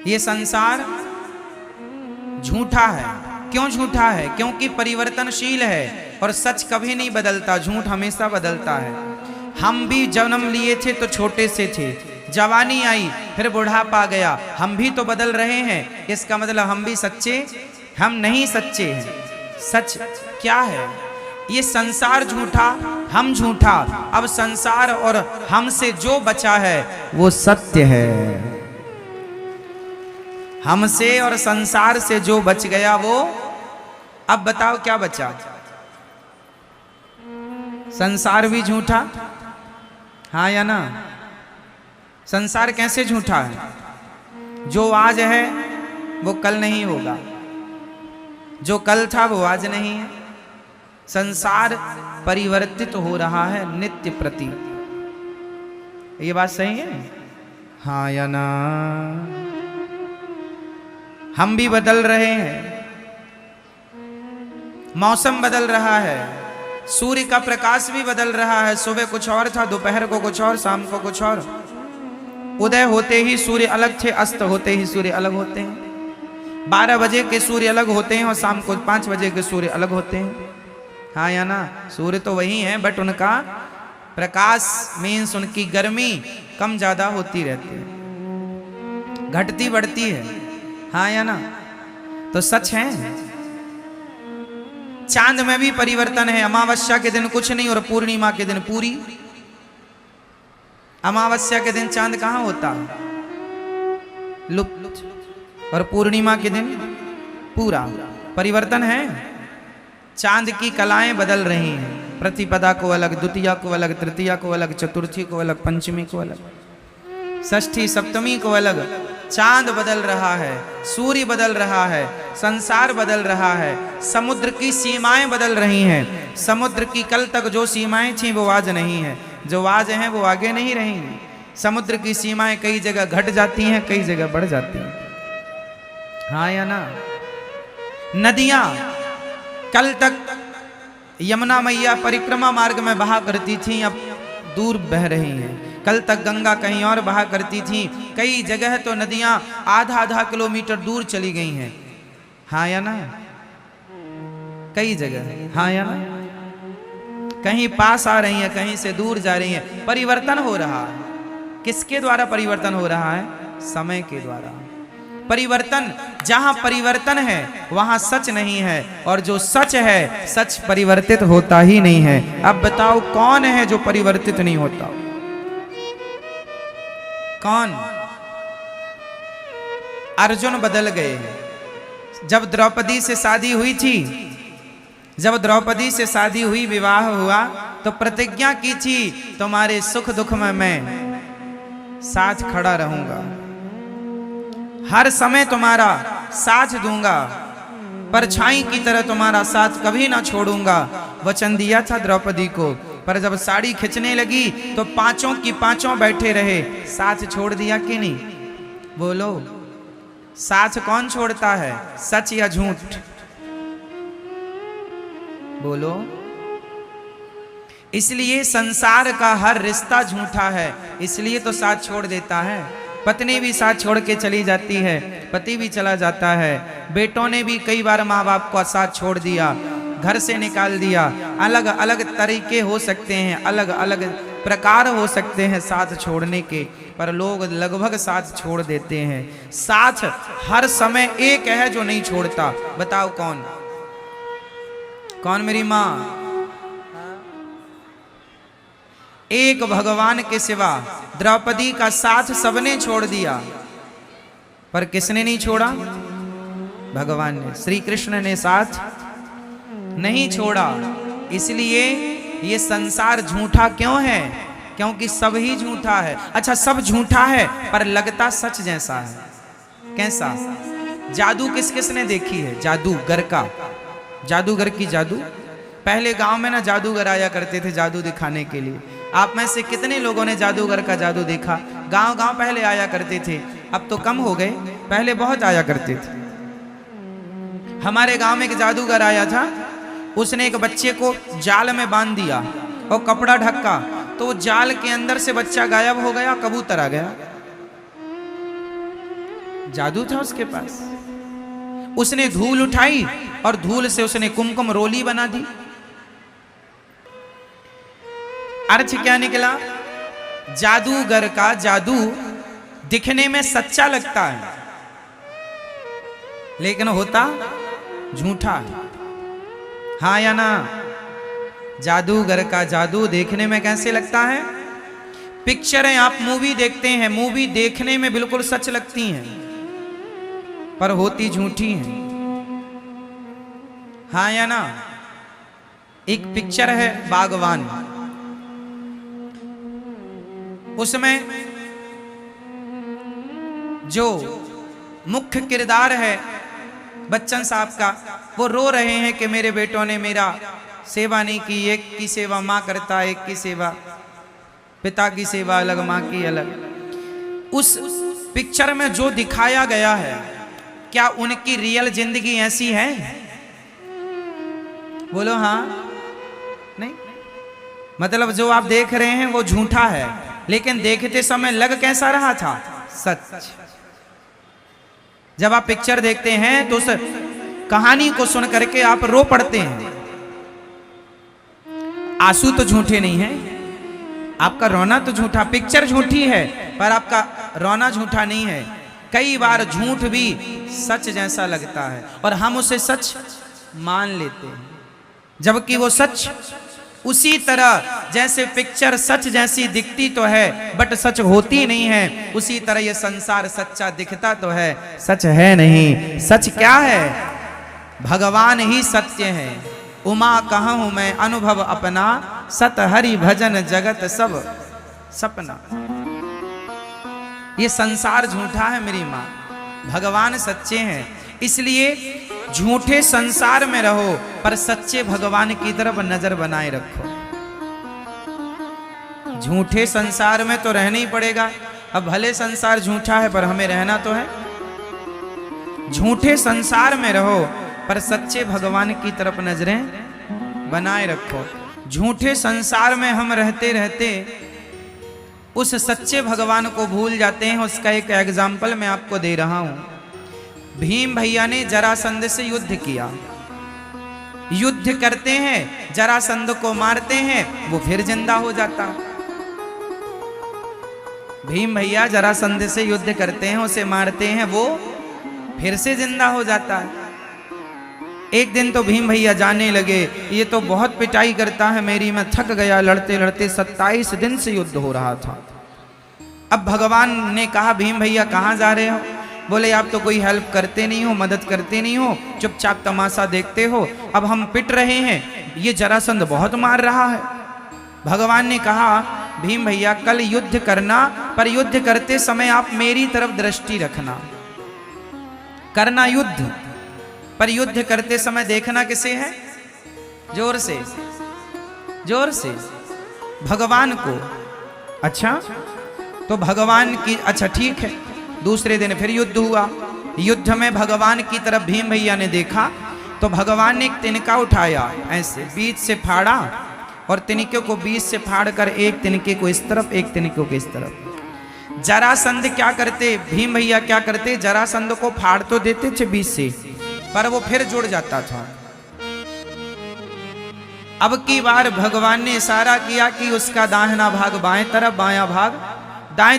ये संसार झूठा है। क्यों झूठा है? क्योंकि परिवर्तनशील है और सच कभी नहीं बदलता, झूठ हमेशा बदलता है। हम भी जन्म लिए थे तो छोटे से थे, जवानी आई फिर बुढ़ापा गया, हम भी तो बदल रहे हैं। इसका मतलब हम भी सच्चे, हम नहीं सच्चे हैं। सच क्या है? ये संसार झूठा, हम झूठा। अब संसार और हमसे जो बचा है वो सत्य है। हमसे और संसार से जो बच गया वो, अब बताओ क्या बचा? संसार भी झूठा, हाँ या ना? संसार कैसे झूठा है? जो आज है वो कल नहीं होगा, जो कल था वो आज नहीं है। संसार परिवर्तित हो रहा है नित्य प्रति। ये बात सही है, हाँ या ना? हम भी बदल रहे हैं, मौसम बदल रहा है, सूर्य का प्रकाश भी बदल रहा है। सुबह कुछ और था, दोपहर को कुछ और, शाम को कुछ और। उदय होते ही सूर्य अलग थे, अस्त होते ही सूर्य अलग होते हैं। 12 बजे के सूर्य अलग होते हैं और शाम को 5 बजे के सूर्य अलग होते हैं, हाँ या ना? सूर्य तो वही है, बट उनका प्रकाश मीन्स उनकी गर्मी कम ज्यादा होती रहती है, घटती बढ़ती है, हाँ या ना? तो सच है। चांद में भी परिवर्तन है। अमावस्या के दिन कुछ नहीं और पूर्णिमा के दिन पूरी। अमावस्या के दिन चांद कहां होता? लुप्त। और पूर्णिमा के दिन पूरा। परिवर्तन है। चांद की कलाएं बदल रही हैं। प्रतिपदा को अलग, द्वितीया को अलग, तृतीया को अलग, चतुर्थी को अलग, पंचमी को अलग, षष्ठी सप्तमी को अलग। चांद बदल रहा है, सूर्य बदल रहा है, संसार बदल रहा है, समुद्र की सीमाएं बदल रही हैं। समुद्र की कल तक जो सीमाएं थीं वो आज नहीं है, जो आज हैं वो आगे नहीं रहेंगी। समुद्र की सीमाएं कई जगह घट जाती हैं, कई जगह बढ़ जाती हैं, हाँ या ना? नदियां कल तक यमुना मैया परिक्रमा मार्ग में बहा करती थीं, अब दूर बह रही हैं। कल तक गंगा कहीं और बहा करती थी, कई जगह तो नदियां आधा किलोमीटर दूर चली गई हैं, हाँ या ना? कई जगह, हाँ या ना? कहीं पास आ रही हैं, कहीं से दूर जा रही हैं। परिवर्तन हो रहा है। किसके द्वारा परिवर्तन हो रहा है? समय के द्वारा। परिवर्तन, जहां परिवर्तन है वहां सच नहीं है, और जो सच है, सच परिवर्तित होता ही नहीं है। अब बताओ कौन है जो परिवर्तित नहीं होता? कौन? अर्जुन बदल गए हैं। जब द्रौपदी से शादी हुई थी, जब द्रौपदी से शादी हुई, विवाह हुआ, तो प्रतिज्ञा की थी तुम्हारे सुख दुख में मैं साथ खड़ा रहूंगा, हर समय तुम्हारा साथ दूंगा, परछाई की तरह तुम्हारा साथ कभी ना छोड़ूंगा। वचन दिया था द्रौपदी को, पर जब साड़ी खिंचने लगी तो पांचों की पांचों बैठे रहे। साथ छोड़ दिया कि नहीं? बोलो, साथ कौन छोड़ता है? सच या झूठ? बोलो। इसलिए संसार का हर रिश्ता झूठा है, इसलिए तो साथ छोड़ देता है। पत्नी भी साथ छोड़ के चली जाती है, पति भी चला जाता है, बेटों ने भी कई बार माँ बाप को साथ छोड़ दिया, घर से निकाल दिया। अलग अलग तरीके हो सकते हैं, अलग अलग प्रकार हो सकते हैं साथ छोड़ने के, पर लोग लगभग साथ छोड़ देते हैं। साथ हर समय एक है जो नहीं छोड़ता, बताओ कौन? कौन मेरी माँ? एक भगवान के सिवा द्रौपदी का साथ सबने छोड़ दिया, पर किसने नहीं छोड़ा? भगवान ने, श्री कृष्ण ने साथ नहीं छोड़ा। इसलिए ये संसार झूठा क्यों है? क्योंकि सब ही झूठा है। अच्छा, सब झूठा है पर लगता सच जैसा है। कैसा? जादू किस किस ने देखी है? जादूगर का, जादूगर की जादू। पहले गांव में ना जादूगर आया करते थे जादू दिखाने के लिए। आप में से कितने लोगों ने जादूगर का जादू देखा? गांव गांव पहले आया करते थे, अब तो कम हो गए, पहले बहुत आया करते थे। हमारे गांव में एक जादूगर आया था, उसने एक बच्चे को जाल में बांध दिया और कपड़ा ढका, तो जाल के अंदर से बच्चा गायब हो गया, कबूतर आ गया। जादू था उसके पास। उसने धूल उठाई और धूल से उसने कुमकुम रोली बना दी। अर्थ क्या निकला? जादूगर का जादू दिखने में सच्चा लगता है, लेकिन होता झूठा है। हाँ या ना? जादूगर का जादू देखने में कैसे लगता है? पिक्चरें आप मूवी देखते हैं, मूवी देखने में बिल्कुल सच लगती हैं, पर होती झूठी हैं। हाँ या ना? एक पिक्चर है बागवान, उसमें जो मुख्य किरदार है बच्चन साहब का, वो रो रहे हैं कि मेरे बेटों ने मेरा सेवा नहीं की। एक की सेवा माँ करता, एक की सेवा पिता की सेवा अलग, माँ की अलग। उस पिक्चर में जो दिखाया गया है, क्या उनकी रियल जिंदगी ऐसी है? बोलो हाँ नहीं? मतलब जो आप देख रहे हैं वो झूठा है, लेकिन देखते समय लग कैसा रहा था? सच। जब आप पिक्चर देखते हैं तो उस कहानी को सुन करके आप रो पड़ते हैं। आंसू तो झूठे नहीं है, आपका रोना तो झूठा। पिक्चर झूठी है पर आपका रोना झूठा नहीं है। कई बार झूठ भी सच जैसा लगता है और हम उसे सच मान लेते हैं, जबकि वो सच उसी तरह जैसे पिक्चर सच जैसी दिखती तो है बट सच होती नहीं है, उसी तरह ये संसार सच्चा दिखता तो है, सच है नहीं। सच क्या है? भगवान ही सत्य है। उमा कहूं मैं अनुभव अपना, सत हरि भजन जगत सब सपना। ये संसार झूठा है मेरी माँ, भगवान सच्चे हैं। इसलिए झूठे संसार में रहो पर सच्चे भगवान की तरफ नजर बनाए रखो। झूठे संसार में तो रहना ही पड़ेगा। अब भले संसार झूठा है पर हमें रहना तो है। झूठे संसार में रहो पर सच्चे भगवान की तरफ नजरें बनाए रखो। झूठे संसार में हम रहते रहते उस सच्चे भगवान को भूल जाते हैं। उसका एक एग्जाम्पल मैं आपको दे रहा हूं। भीम भैया ने जरासंध से युद्ध किया। युद्ध करते हैं, जरासंध को मारते हैं, वो फिर जिंदा हो जाता। भीम भैया जरासंध से युद्ध करते हैं, उसे मारते हैं, वो फिर से जिंदा हो जाता है। एक दिन तो भीम भैया जाने लगे, ये तो बहुत पिटाई करता है मेरी, मैं थक गया लड़ते लड़ते। 27 दिन से युद्ध हो रहा था। अब भगवान ने कहा भीम भैया कहाँ जा रहे हो? बोले आप तो कोई हेल्प करते नहीं हो, मदद करते नहीं हो, चुपचाप तमाशा देखते हो। अब हम पिट रहे हैं, ये जरासंध बहुत मार रहा है। भगवान ने कहा भीम भैया कल युद्ध करना, पर युद्ध करते समय आप मेरी तरफ दृष्टि रखना। करना युद्ध, पर युद्ध करते समय देखना किसे है? जोर से, जोर से, भगवान को। अच्छा तो भगवान की, अच्छा ठीक है। दूसरे दिन फिर युद्ध हुआ। युद्ध में भगवान की तरफ भीम भैया ने देखा तो भगवान ने एक तिनका उठाया, ऐसे बीच से फाड़ा और तिनके को बीच से फाड़ कर एक तिनके को इस तरफ, एक तिनके को इस तरफ। जरासंध क्या करते, भीम भैया क्या करते, जरासंध को फाड़ तो देते थे बीच से, पर वो फिर जुड़ जाता था। अब की बार भगवान ने इशारा किया कि उसका दाहिना भाग बाएं तरफ, बायां भाग दाएं